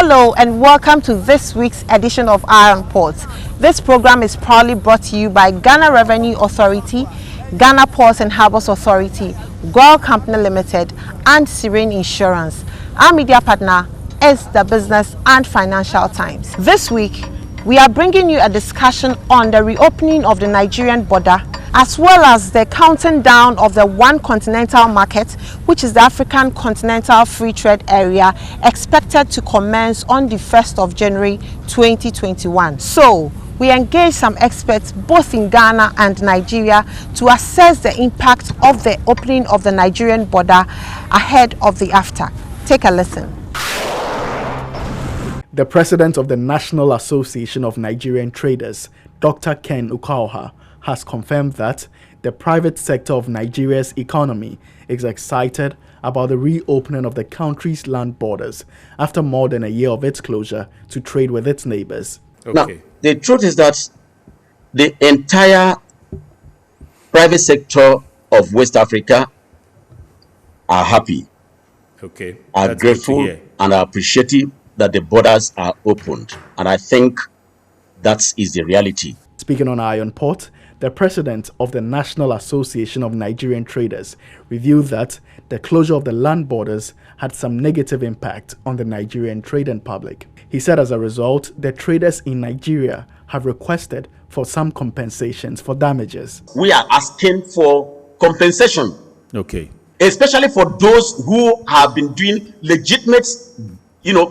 Hello and welcome to this week's edition of Iron Ports. This program is proudly brought to you by Ghana Revenue Authority, Ghana Ports and Harbours Authority, GOIL Company Limited and Serene Insurance. Our media partner is the Business and Financial Times. This week, we are bringing you a discussion on the reopening of the Nigerian border, as well as the counting down of the one continental market, which is the African Continental Free Trade Area, expected to commence on the 1st of January 2021. So, we engaged some experts both in Ghana and Nigeria to assess the impact of the opening of the Nigerian border ahead of the after. Take a listen. The president of the National Association of Nigerian Traders, Dr. Ken Ukaoha, has confirmed that the private sector of Nigeria's economy is excited about the reopening of the country's land borders after more than a year of its closure to trade with its neighbors. Okay. Now, the truth is that the entire private sector of West Africa are happy, are grateful, and are appreciative that the borders are opened. And I think that is the reality. Speaking on Iron Port, the president of the National Association of Nigerian Traders revealed that the closure of the land borders had some negative impact on the Nigerian trading public. He said as a result, the traders in Nigeria have requested for some compensations for damages. We are asking for compensation. Okay. Especially for those who have been doing legitimate,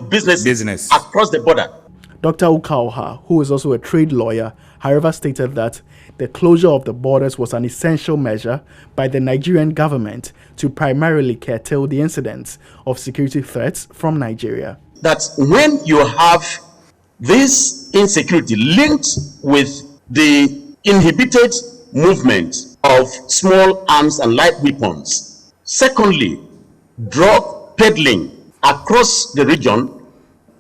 business across the border. Dr. Ukaoha, who is also a trade lawyer, however, stated that the closure of the borders was an essential measure by the Nigerian government to primarily curtail the incidence of security threats from Nigeria. That when you have this insecurity linked with the inhibited movement of small arms and light weapons, secondly, drug peddling across the region,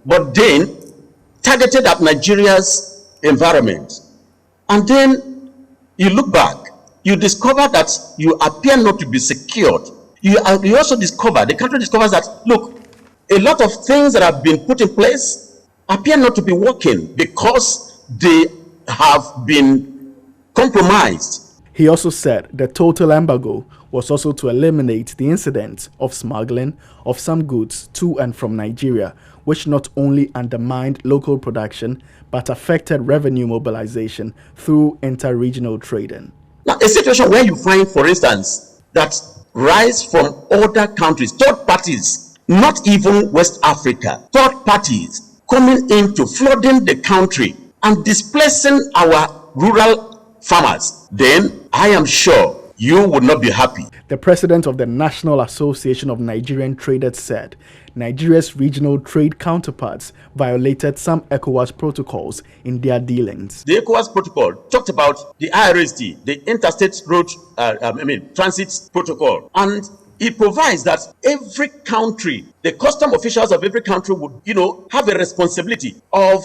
but then targeted at Nigeria's environment, and then you look back, you discover that you appear not to be secured. You also discover, the country discovers that, look, a lot of things that have been put in place appear not to be working because they have been compromised. He also said the total embargo was also to eliminate the incident of smuggling of some goods to and from Nigeria, which not only undermined local production but affected revenue mobilization through inter-regional trading. Now, a situation where you find, for instance, that rise from other countries, third parties, not even West Africa, third parties coming into flooding the country and displacing our rural farmers, then I am sure you would not be happy. The president of the National Association of Nigerian Traders said Nigeria's regional trade counterparts violated some ECOWAS protocols in their dealings. The ECOWAS protocol talked about the IRST, the Interstate Road Transit Protocol, and it provides that every country, the custom officials of every country would, have a responsibility of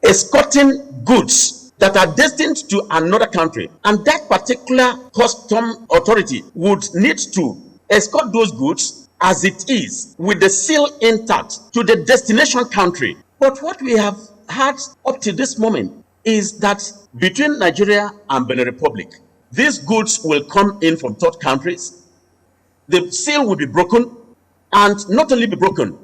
escorting goods that are destined to another country, and that particular custom authority would need to escort those goods as it is with the seal intact to the destination country. But what we have had up to this moment is that between Nigeria and Benin Republic, these goods will come in from third countries. The seal will be broken, and not only be broken,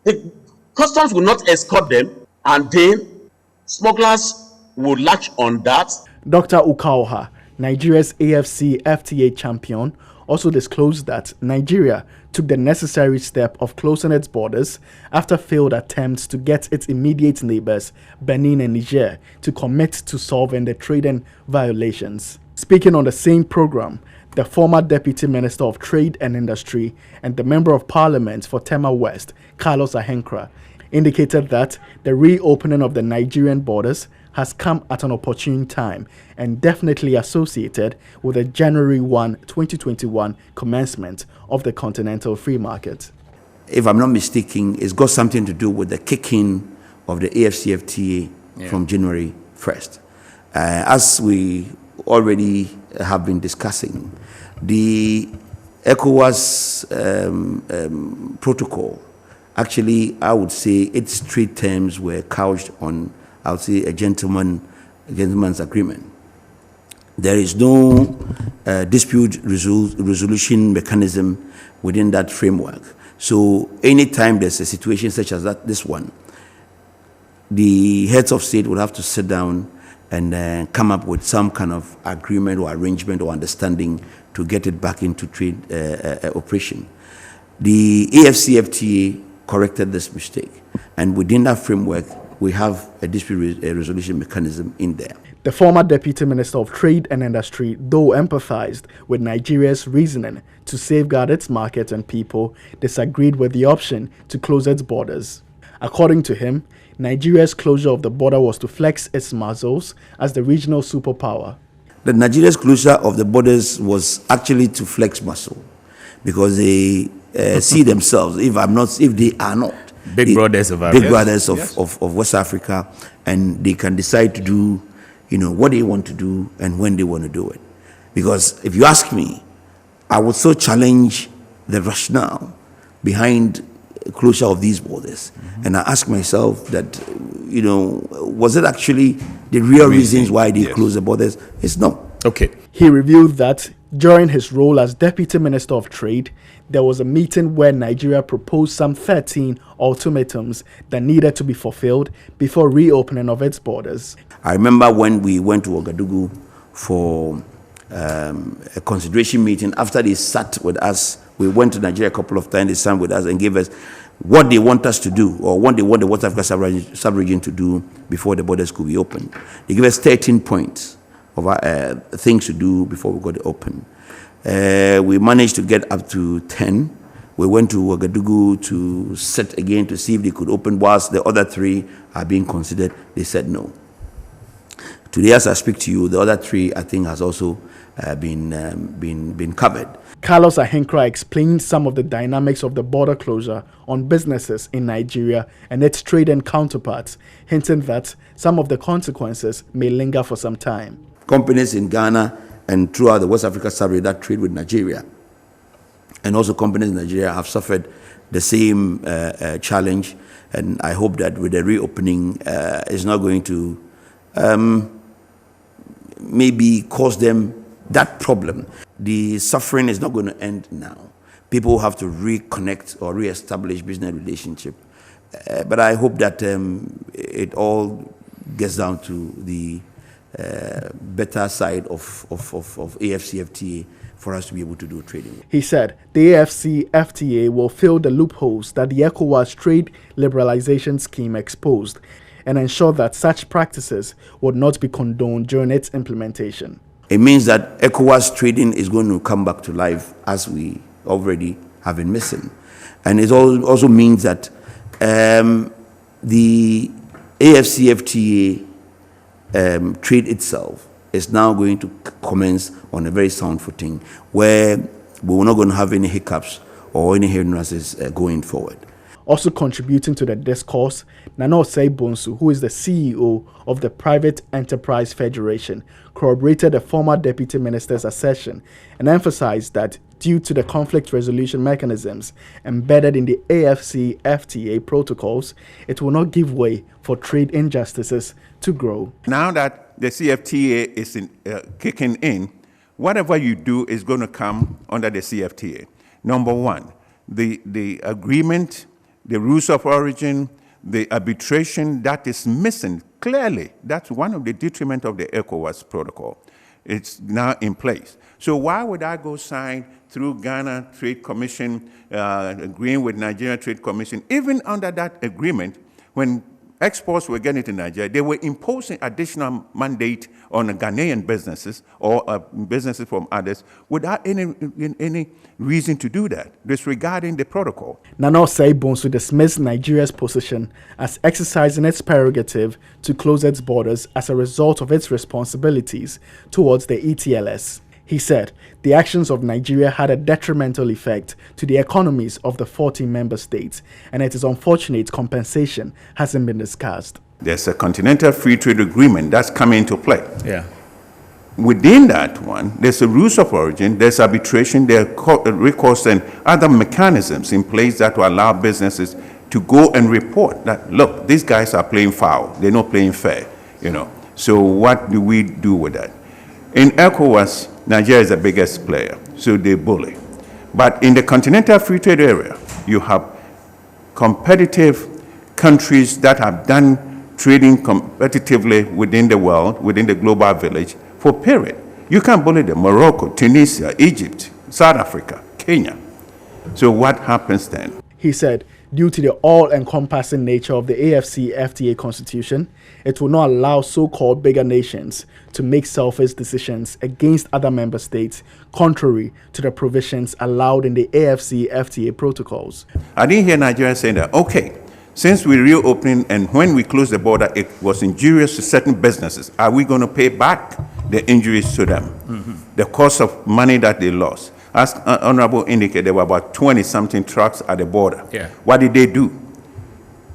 the customs will not escort them, and then smugglers would latch on that. Dr. Ukaoha, Nigeria's AFC FTA champion, also disclosed that Nigeria took the necessary step of closing its borders after failed attempts to get its immediate neighbors, Benin and Niger, to commit to solving the trading violations. Speaking on the same program, the former Deputy Minister of Trade and Industry and the Member of Parliament for Tema West, Carlos Ahenkra, indicated that the reopening of the Nigerian borders has come at an opportune time and definitely associated with the January 1, 2021 commencement of the Continental Free Market. If I'm not mistaken, it's got something to do with the kicking of the AFCFTA from January 1st. As we already have been discussing, the ECOWAS protocol actually, I would say its trade terms were couched on, I would say, a gentleman's agreement. There is no dispute resolution mechanism within that framework. So anytime there's a situation such as this one, the heads of state will have to sit down and come up with some kind of agreement or arrangement or understanding to get it back into trade operation. The AFCFTA corrected this mistake, and within that framework, we have a dispute resolution mechanism in there. The former Deputy Minister of Trade and Industry, though empathized with Nigeria's reasoning to safeguard its market and people, disagreed with the option to close its borders. According to him, Nigeria's closure of the border was to flex its muscles as the regional superpower. The Nigeria's closure of the borders was actually to flex muscle, because they see themselves, if they are not big brothers of West Africa, and they can decide to do what they want to do and when they want to do it. Because if you ask me, I would so challenge the rationale behind closure of these borders. And I ask myself that, was it actually the real reasons why they closed the borders? It's not. Okay. He revealed that during his role as Deputy Minister of Trade, there was a meeting where Nigeria proposed some 13 ultimatums that needed to be fulfilled before reopening of its borders. I remember when we went to Ouagadougou for a consideration meeting. After they sat with us, we went to Nigeria a couple of times. They sat with us and gave us what they want us to do, or what they want the West Africa sub-region to do before the borders could be opened. They gave us 13 points of things to do before we got it open. We managed to get up to 10. We went to Ouagadougou to sit again to see if they could open, whilst the other 3 are being considered. They said no. Today, as I speak to you, the other 3, I think, has also been covered. Carlos Ahinkra explained some of the dynamics of the border closure on businesses in Nigeria and its trading counterparts, hinting that some of the consequences may linger for some time. Companies in Ghana and throughout the West Africa sub-region that trade with Nigeria, and also companies in Nigeria, have suffered the same challenge. And I hope that with the reopening, it's not going to maybe cause them that problem. The suffering is not going to end now. People have to reconnect or re-establish business relationship. But I hope that it all gets down to the better side of AFCFTA for us to be able to do trading. He said the AFCFTA will fill the loopholes that the ECOWAS trade liberalization scheme exposed and ensure that such practices would not be condoned during its implementation. It means that ECOWAS trading is going to come back to life, as we already have been missing. And it also means that the AFCFTA trade itself is now going to commence on a very sound footing, where we're not going to have any hiccups or any hindrances going forward. Also contributing to the discourse, Nana Osei Bonsu, who is the CEO of the Private Enterprise Federation, corroborated the former deputy minister's assertion and emphasized that due to the conflict resolution mechanisms embedded in the AFCFTA protocols, it will not give way for trade injustices to grow. Now that the CFTA is kicking in, whatever you do is going to come under the CFTA. Number one, the agreement, the rules of origin, the arbitration, that is missing. Clearly, that's one of the detriments of the ECOWAS protocol. It's now in place. So why would I go sign through Ghana Trade Commission, agreeing with Nigerian Trade Commission? Even under that agreement, when exports were getting to Nigeria, they were imposing additional mandate on Ghanaian businesses or businesses from others without any reason to do that, disregarding the protocol. Nana Osei Bonsu dismissed Nigeria's position as exercising its prerogative to close its borders as a result of its responsibilities towards the ETLS. He said the actions of Nigeria had a detrimental effect to the economies of the 14 member states, and it is unfortunate compensation hasn't been discussed. There's a Continental Free Trade Agreement that's coming into play. Yeah. Within that one, there's a rules of origin, there's arbitration, there are recourse and other mechanisms in place that will allow businesses to go and report that, look, these guys are playing foul. They're not playing fair, you know. So what do we do with that? In ECOWAS, Nigeria is the biggest player, so they bully. But in the continental free trade area, you have competitive countries that have done trading competitively within the world, within the global village, for a period. You can't bully them. Morocco, Tunisia, Egypt, South Africa, Kenya. So what happens then? He said, due to the all-encompassing nature of the AFCFTA constitution, it will not allow so-called bigger nations to make selfish decisions against other member states, contrary to the provisions allowed in the AFCFTA protocols. I didn't hear Nigeria saying that, okay, since we're reopening and when we closed the border, it was injurious to certain businesses. Are we going to pay back the injuries to them? The cost of money that they lost. As Honorable indicated, there were about 20-something trucks at the border. Yeah. What did they do?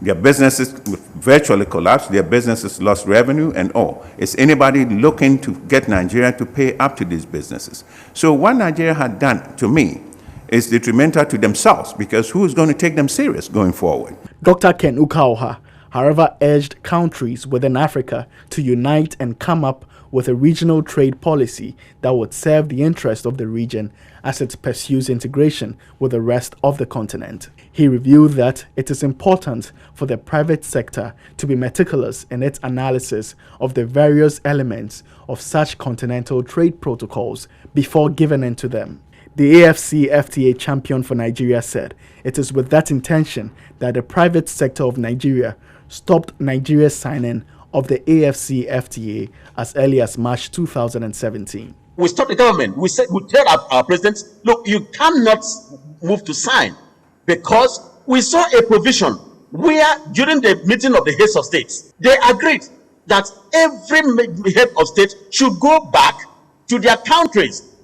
Their businesses virtually collapsed. Their businesses lost revenue and all. Is anybody looking to get Nigeria to pay up to these businesses? So what Nigeria had done, to me, is detrimental to themselves, because who is going to take them serious going forward? Dr. Ken Ukaoha, however, urged countries within Africa to unite and come up with a regional trade policy that would serve the interest of the region as it pursues integration with the rest of the continent. He revealed that it is important for the private sector to be meticulous in its analysis of the various elements of such continental trade protocols before giving in to them. The AFCFTA champion for Nigeria said it is with that intention that the private sector of Nigeria stopped Nigeria's signing of the AFCFTA as early as March 2017. We stopped the government. We said, we tell our president, look, you cannot move to sign, because we saw a provision where during the meeting of the heads of states, they agreed that every head of state should go back to their countries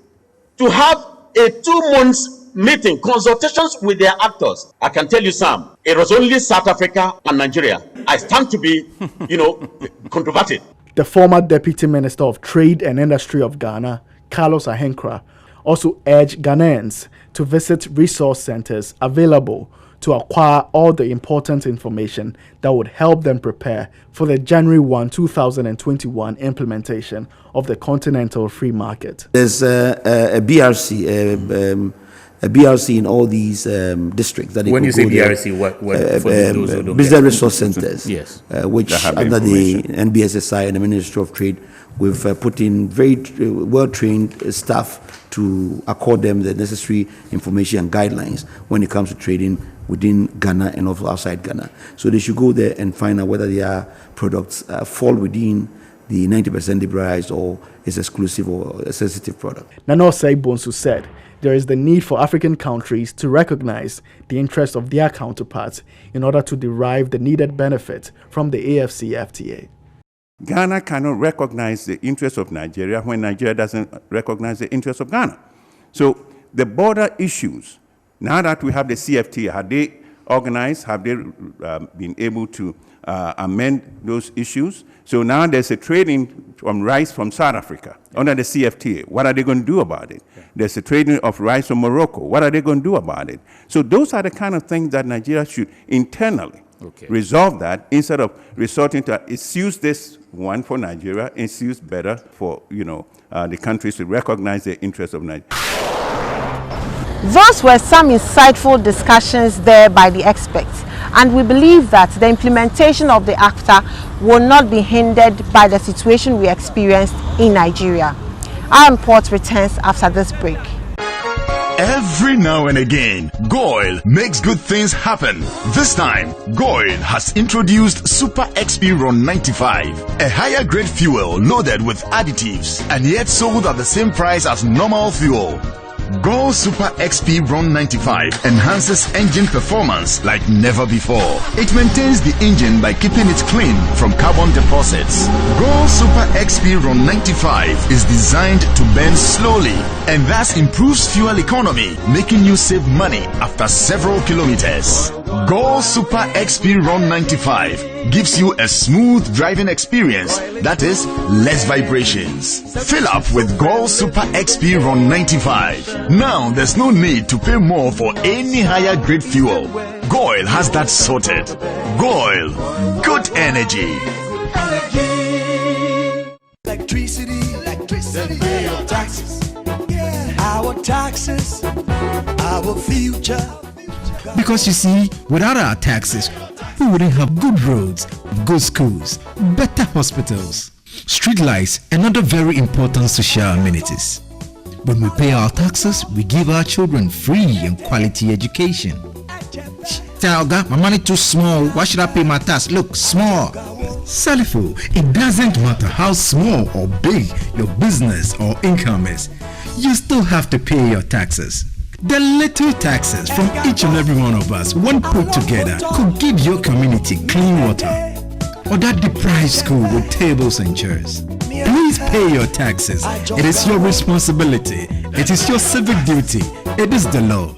to have a 2 months meeting, consultations with their actors. I can tell you, Sam, it was only South Africa and Nigeria. I stand to be, controverted. The former Deputy Minister of Trade and Industry of Ghana, Carlos Ahenkra, also urged Ghanaians to visit resource centers available to acquire all the important information that would help them prepare for the January 1, 2021 implementation of the Continental Free Market. There's a BRC in all these districts. That when you say BRC, what for those who don't Business Resource Centers, yes, which under the NBSSI and the Ministry of Trade, we've put in very well-trained staff to accord them the necessary information and guidelines when it comes to trading within Ghana and also outside Ghana. So they should go there and find out whether their products fall within the 90% liberalized or is exclusive or a sensitive product. Nana Osei Bonsu said there is the need for African countries to recognize the interests of their counterparts in order to derive the needed benefit from the AFCFTA. Ghana cannot recognize the interests of Nigeria when Nigeria doesn't recognize the interests of Ghana. So the border issues, now that we have the CFTA, have they organized? Have they been able to amend those issues? So now there's a trading from rice from South Africa under the CFTA. What are they going to do about it? Yeah. There's a trading of rice from Morocco. What are they going to do about it? So those are the kind of things that Nigeria should internally resolve, that instead of resorting to it's used this one for Nigeria, it's used better for the countries to recognize the interests of Nigeria. Those were some insightful discussions there by the experts, and we believe that the implementation of the ACTA will not be hindered by the situation we experienced in Nigeria. Our report returns after this break. Every now and again, GOIL makes good things happen. This time, GOIL has introduced Super XP Ron 95, a higher grade fuel loaded with additives and yet sold at the same price as normal fuel. GOIL Super XP Ron 95 enhances engine performance like never before. It maintains the engine by keeping it clean from carbon deposits. GOIL Super XP Ron 95 is designed to burn slowly and thus improves fuel economy, making you save money after several kilometers. GOIL Super XP Ron 95 gives you a smooth driving experience, that is, less vibrations. Fill up with GOIL Super XP Ron 95. Now there's no need to pay more for any higher grade fuel. GOIL has that sorted. GOIL, good energy. Electricity, then pay your taxes. Our taxes, our future. Because you see, without our taxes, we wouldn't have good roads, good schools, better hospitals, street lights, and other very important social amenities. When we pay our taxes, we give our children free and quality education. Talga, my money too small. Why should I pay my tax? Look, small. Salifo, it doesn't matter how small or big your business or income is. You still have to pay your taxes. The little taxes from each and every one of us, when put together, could give your community clean water or that deprived school with tables and chairs. Please pay your taxes. It is your responsibility. It is your civic duty. It is the law.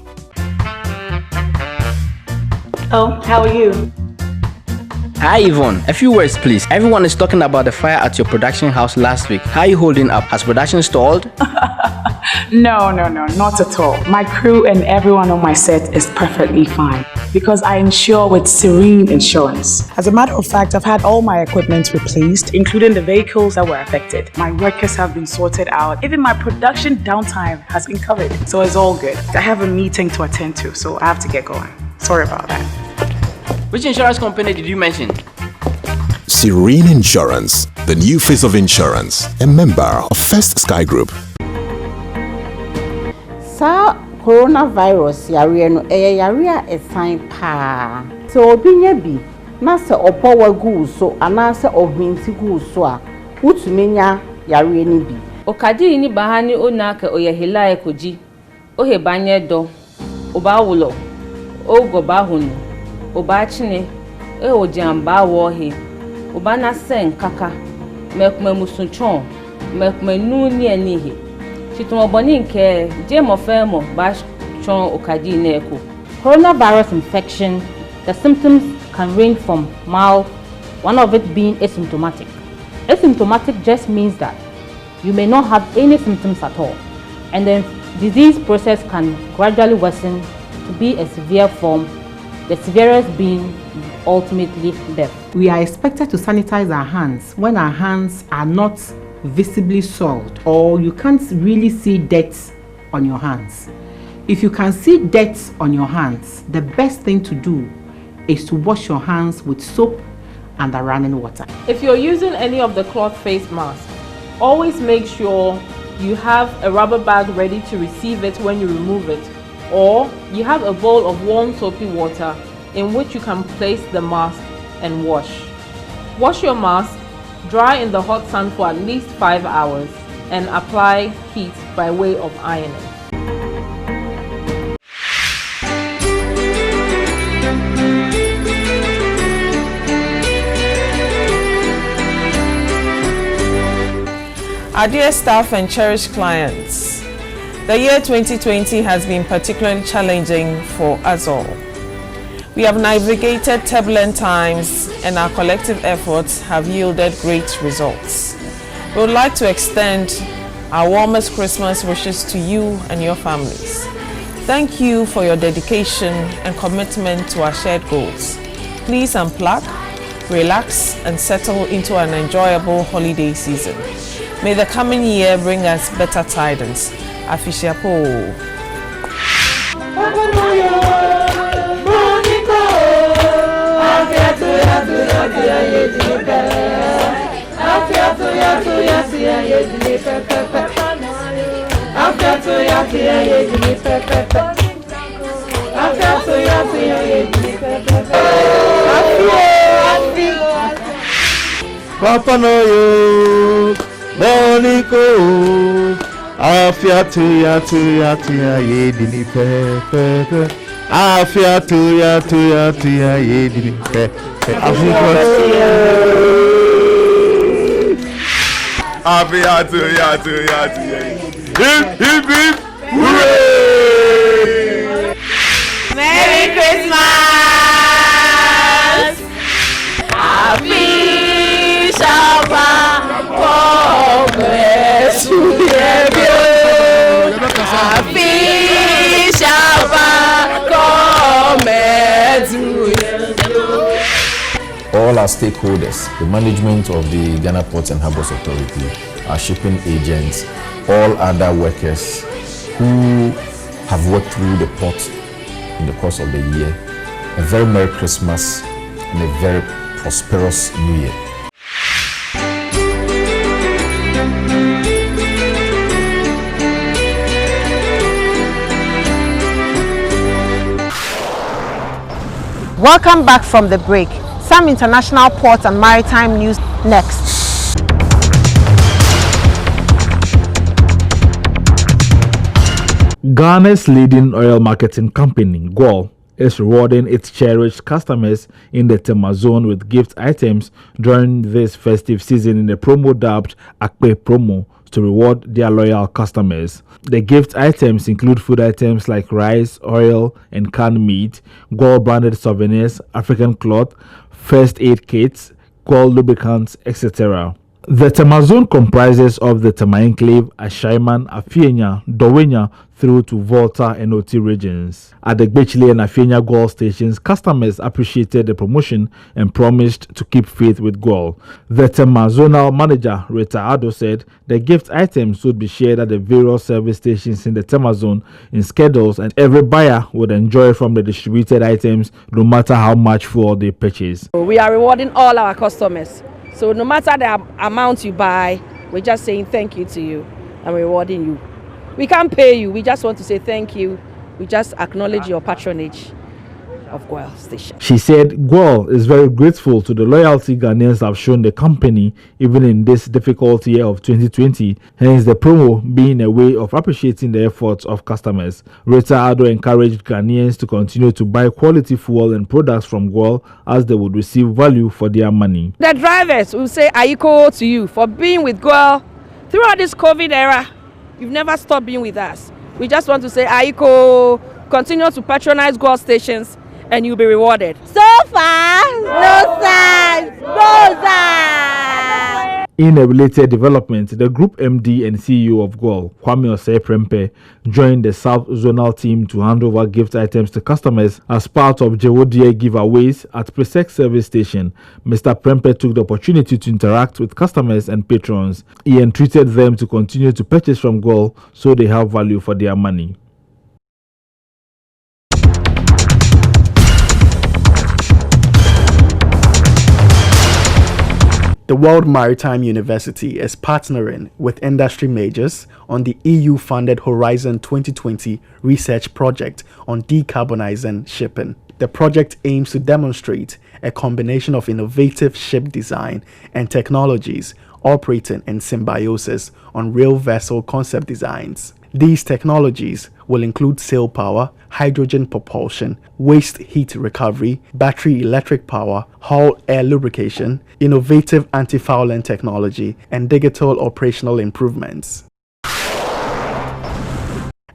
Oh, how are you? Hi Yvonne, a few words please. Everyone is talking about the fire at your production house last week. How are you holding up? Has production stalled? No, not at all. My crew and everyone on my set is perfectly fine because I insure with Serene Insurance. As a matter of fact, I've had all my equipment replaced, including the vehicles that were affected. My workers have been sorted out. Even my production downtime has been covered. So it's all good. I have a meeting to attend to, so I have to get going. Sorry about that. Which insurance company did you mention? Serene Insurance, the new face of insurance, a member of First Sky Group. Sa coronavirus yare no yare a sign pa. So obi nya bi na se opo wagu so ana se obinti gu so a utumenya yare ni bi. Okadi ni bahani onaka oyehila ekoji. Ohe banye do. Oba wulo. Ogo bahunu. Oba chine. O jamba wohe. Oba na sen kaka. Mekme musunchon. Mekme nuni enihi. Coronavirus infection, the symptoms can range from mild, one of it being asymptomatic. Asymptomatic just means that you may not have any symptoms at all, and the disease process can gradually worsen to be a severe form, the severest being ultimately death. We are expected to sanitize our hands when our hands are not visibly soiled or you can't really see dirt on your hands. If you can see dirt on your hands, the best thing to do is to wash your hands with soap and the running water. If you're using any of the cloth face masks, always make sure you have a rubber bag ready to receive it when you remove it, or you have a bowl of warm soapy water in which you can place the mask and wash. Wash your mask, dry in the hot sun for at least 5 hours, and apply heat by way of ironing. Our dear staff and cherished clients, the year 2020 has been particularly challenging for us all. We have navigated turbulent times and our collective efforts have yielded great results. We would like to extend our warmest Christmas wishes to you and your families. Thank you for your dedication and commitment to our shared goals. Please unplug, relax, and settle into an enjoyable holiday season. May the coming year bring us better tidings. Afishapo. Papa Noyo, Boniko, Afia tuya yedini pepe. Afia tuya yedini pepe. Afia tuya. Hip hip hip, hooray! Merry Christmas! Happy Shabbat! Happy Shabbat! all our stakeholders, the management of the Ghana Ports and Harbours Authority, our shipping agents, all other workers who have worked through the port in the course of the year, a very Merry Christmas and a very prosperous New Year. Welcome back from the break. Some international ports and maritime news next. Ghana's leading oil marketing company, GOIL, is rewarding its cherished customers in the Tema zone with gift items during this festive season in a promo dubbed AKPE promo to reward their loyal customers. The gift items include food items like rice, oil, and canned meat, GOIL branded souvenirs, African cloth, first aid kits, GOIL lubricants, etc. The Tema zone comprises of the Tema Enclave, Ashaiman, Afienya, Dowenya through to Volta and Oti regions. At the Gbechile and Afienya GOIL stations, customers appreciated the promotion and promised to keep faith with GOIL. The Tema zonal manager, Rita Ado, said the gift items would be shared at the various service stations in the Tema zone in schedules, and every buyer would enjoy from the distributed items no matter how much fuel they purchase. We are rewarding all our customers. So no matter the amount you buy, we're just saying thank you to you and rewarding you. We can't pay you, we just want to say thank you. We just acknowledge your patronage of GOIL Station. She said GOIL is very grateful to the loyalty Ghanaians have shown the company even in this difficult year of 2020, hence the promo being a way of appreciating the efforts of customers. Rita Ado encouraged Ghanaians to continue to buy quality fuel and products from GOIL as they would receive value for their money. The drivers will say Aiko to you for being with GOIL throughout this COVID era. You've never stopped being with us. We just want to say Aiko, continue to patronize GOIL stations and you'll be rewarded. So far, no signs, no signs. In a related development, the Group MD and CEO of GOIL, Kwame Osei Prempeh, joined the South Zonal team to hand over gift items to customers as part of Jewodie giveaways at Presec service station. Mr. Prempeh took the opportunity to interact with customers and patrons. He entreated them to continue to purchase from GOIL so they have value for their money. The World Maritime University is partnering with industry majors on the EU-funded Horizon 2020 research project on decarbonizing shipping. The project aims to demonstrate a combination of innovative ship design and technologies operating in symbiosis on real vessel concept designs. These technologies will include sail power, hydrogen propulsion, waste heat recovery, battery electric power, hull air lubrication, innovative anti-fouling technology, and digital operational improvements.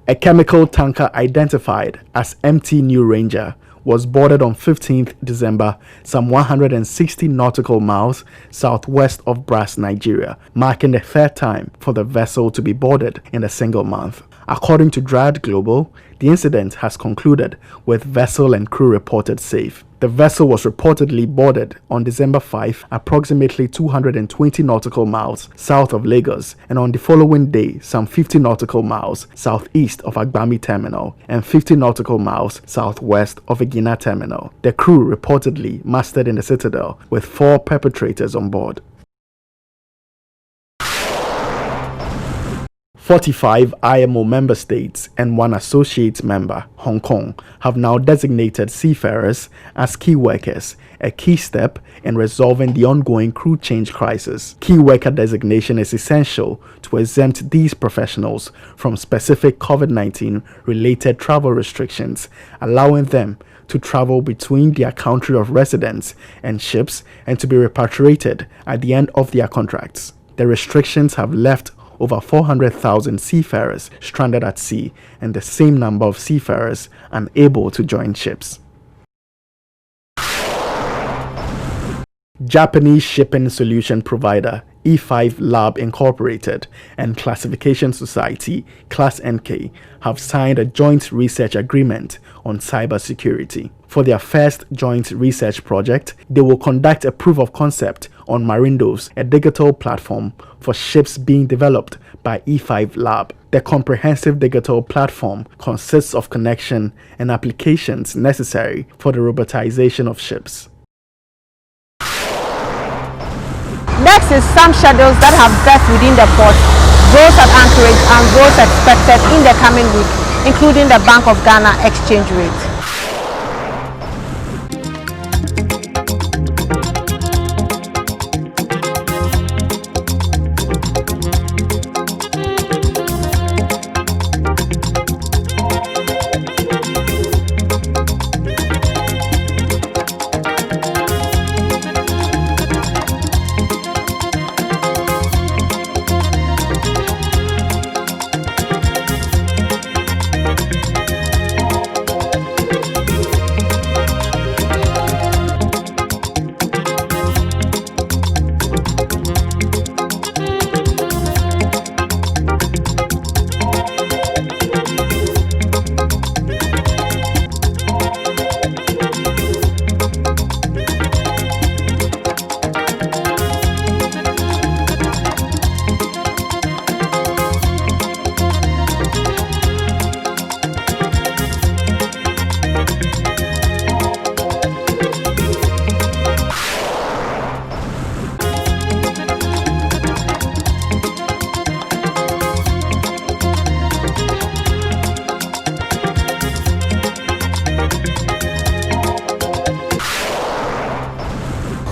A chemical tanker identified as MT New Ranger was boarded on 15th December, some 160 nautical miles southwest of Brass, Nigeria, marking the third time for the vessel to be boarded in a single month. According to Drad Global, the incident has concluded with vessel and crew reported safe. The vessel was reportedly boarded on December 5, approximately 220 nautical miles south of Lagos, and on the following day, some 50 nautical miles southeast of Agbami Terminal and 50 nautical miles southwest of Egina Terminal. The crew reportedly mustered in the Citadel with 4 perpetrators on board. 45 IMO member states and 1 associate member, Hong Kong, have now designated seafarers as key workers, a key step in resolving the ongoing crew change crisis. Key worker designation is essential to exempt these professionals from specific COVID-19 related travel restrictions, allowing them to travel between their country of residence and ships and to be repatriated at the end of their contracts. The restrictions have left over 400,000 seafarers stranded at sea and the same number of seafarers unable to join ships. Japanese shipping solution provider E5 Lab Incorporated and Classification Society, Class NK, have signed a joint research agreement on cybersecurity. For their first joint research project, they will conduct a proof of concept on Marindos, a digital platform for ships being developed by E5 Lab. The comprehensive digital platform consists of connection and applications necessary for the robotization of ships. Next is some schedules that have berth within the port, those at anchorage and those expected in the coming week, including the Bank of Ghana exchange rate.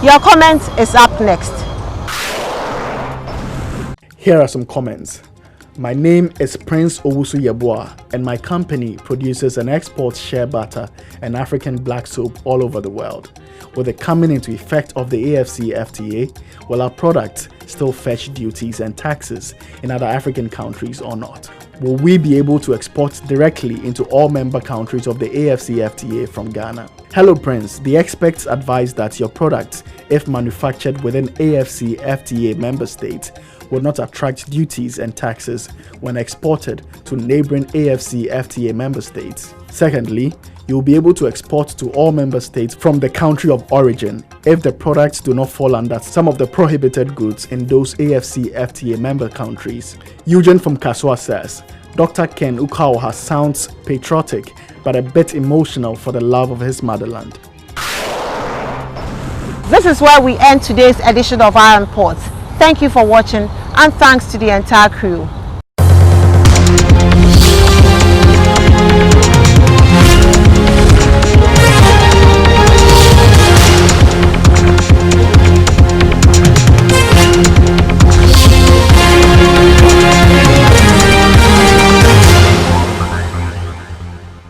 Your comment is up next. Here are some comments. My name is Prince Owusu Yeboah, and my company produces and exports shea butter and African black soap all over the world. With the coming into effect of the AFCFTA, will our products still fetch duties and taxes in other African countries or not? Will we be able to export directly into all member countries of the AFCFTA from Ghana? Hello Prince, the experts advise that your products, if manufactured within AFCFTA member states, will not attract duties and taxes when exported to neighboring AFCFTA member states. Secondly, you will be able to export to all member states from the country of origin if the products do not fall under some of the prohibited goods in those AFCFTA member countries. Eugene from Kaswa says, Dr. Ken Ukaoha sounds patriotic but a bit emotional for the love of his motherland. This is where we end today's edition of Iron Ports. Thank you for watching and thanks to the entire crew.